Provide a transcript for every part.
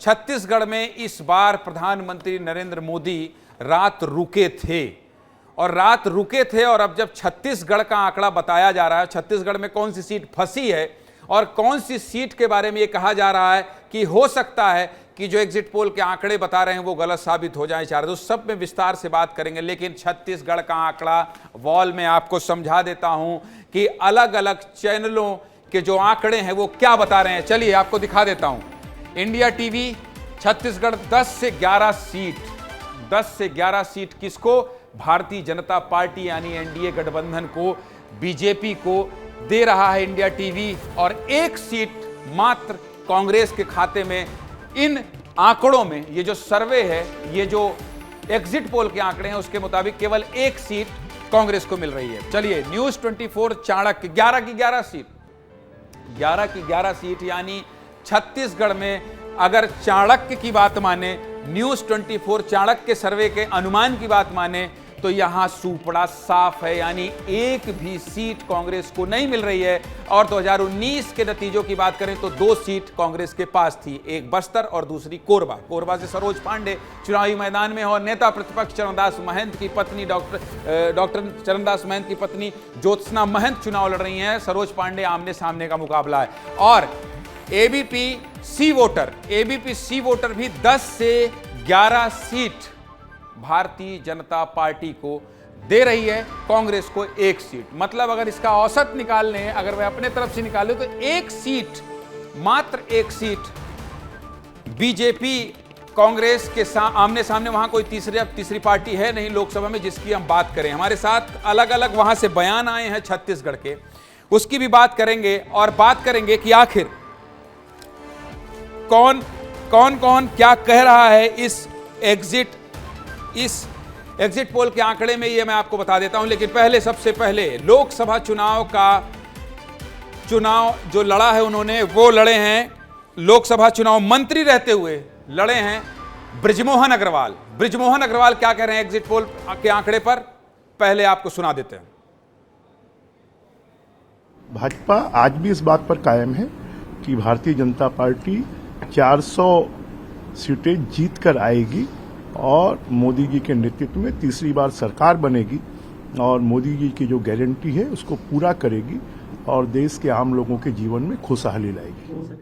छत्तीसगढ़ में इस बार प्रधानमंत्री नरेंद्र मोदी रात रुके थे और अब जब छत्तीसगढ़ का आंकड़ा बताया जा रहा है, छत्तीसगढ़ में कौन सी सीट फंसी है और कौन सी सीट के बारे में यह कहा जा रहा है कि हो सकता है कि जो एग्जिट पोल के आंकड़े बता रहे हैं वो गलत साबित हो जाए चाहे, तो सब में विस्तार से बात करेंगे। लेकिन छत्तीसगढ़ का आंकड़ा वॉल में आपको समझा देता हूं कि अलग अलग चैनलों के जो आंकड़े हैं वो क्या बता रहे हैं। चलिए आपको दिखा देता हूं। इंडिया टीवी छत्तीसगढ़ 10 से 11 सीट किसको? भारतीय जनता पार्टी यानी एनडीए गठबंधन को, बीजेपी को दे रहा है इंडिया टीवी, और 1 सीट मात्र कांग्रेस के खाते में। इन आंकड़ों में ये जो सर्वे है, ये जो एग्जिट पोल के आंकड़े हैं उसके मुताबिक केवल 1 सीट कांग्रेस को मिल रही है। चलिए न्यूज 24 चाणक्य 11 की 11 सीट यानी छत्तीसगढ़ में अगर चाणक्य की बात माने, न्यूज 24 चाणक्य सर्वे के अनुमान की बात माने, तो यहां सूपड़ा साफ है, यानी 1 भी सीट कांग्रेस को नहीं मिल रही है। और 2019 के नतीजों की बात करें तो 2 सीट कांग्रेस के पास थी, एक बस्तर और दूसरी कोरबा से सरोज पांडे चुनावी मैदान में, और नेता प्रतिपक्ष चरणदास महंत की पत्नी डॉक्टर चरणदास महंत की पत्नी ज्योत्सना महंत चुनाव लड़ रही हैं। सरोज पांडे आमने सामने का मुकाबला है। और एबीपी सी वोटर भी 10 से 11 सीट भारतीय जनता पार्टी को दे रही है, कांग्रेस को 1 सीट। मतलब अगर इसका औसत निकाल लें, अगर वह अपने तरफ से निकाले तो 1 सीट, मात्र 1 सीट बीजेपी कांग्रेस के आमने सामने। वहां कोई तीसरी पार्टी है नहीं लोकसभा में जिसकी हम बात करें। हमारे साथ अलग अलग वहां से बयान आए हैं छत्तीसगढ़ के, उसकी भी बात करेंगे। और बात करेंगे कि आखिर कौन क्या कह रहा है इस एग्जिट पोल के आंकड़े में, ये मैं आपको बता देता हूं। लेकिन सबसे पहले लोकसभा चुनाव जो लड़ा है उन्होंने, वो लड़े हैं लोकसभा चुनाव मंत्री रहते हुए लड़े हैं बृजमोहन अग्रवाल। क्या कह रहे हैं एग्जिट पोल के आंकड़े पर, पहले आपको सुना देते हैं। भाजपा आज भी इस बात पर कायम है कि भारतीय जनता पार्टी 400 सीटें जीत कर आएगी और मोदी जी के नेतृत्व में तीसरी बार सरकार बनेगी और मोदी जी की जो गारंटी है उसको पूरा करेगी और देश के आम लोगों के जीवन में खुशहाली लाएगी।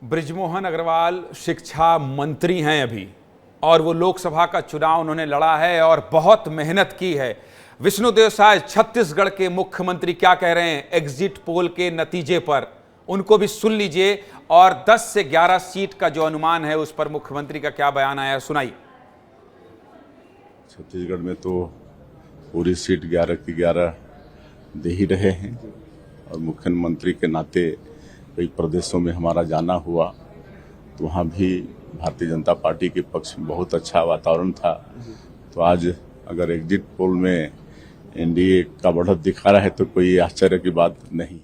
बृजमोहन अग्रवाल शिक्षा मंत्री हैं अभी, और वो लोकसभा का चुनाव उन्होंने लड़ा है और बहुत मेहनत की है। विष्णुदेव साय छत्तीसगढ़ के मुख्यमंत्री क्या कह रहे हैं एग्जिट पोल के नतीजे पर, उनको भी सुन लीजिए। और 10 से 11 सीट का जो अनुमान है उस पर मुख्यमंत्री का क्या बयान आया, सुनाइए। छत्तीसगढ़ में तो पूरी सीट 11 की 11 दे ही रहे हैं, और मुख्यमंत्री के नाते कई प्रदेशों में हमारा जाना हुआ तो वहाँ भी भारतीय जनता पार्टी के पक्ष में बहुत अच्छा वातावरण था। तो आज अगर एग्जिट पोल में एनडीए का बढ़त दिखा रहा है तो कोई आश्चर्य की बात नहीं।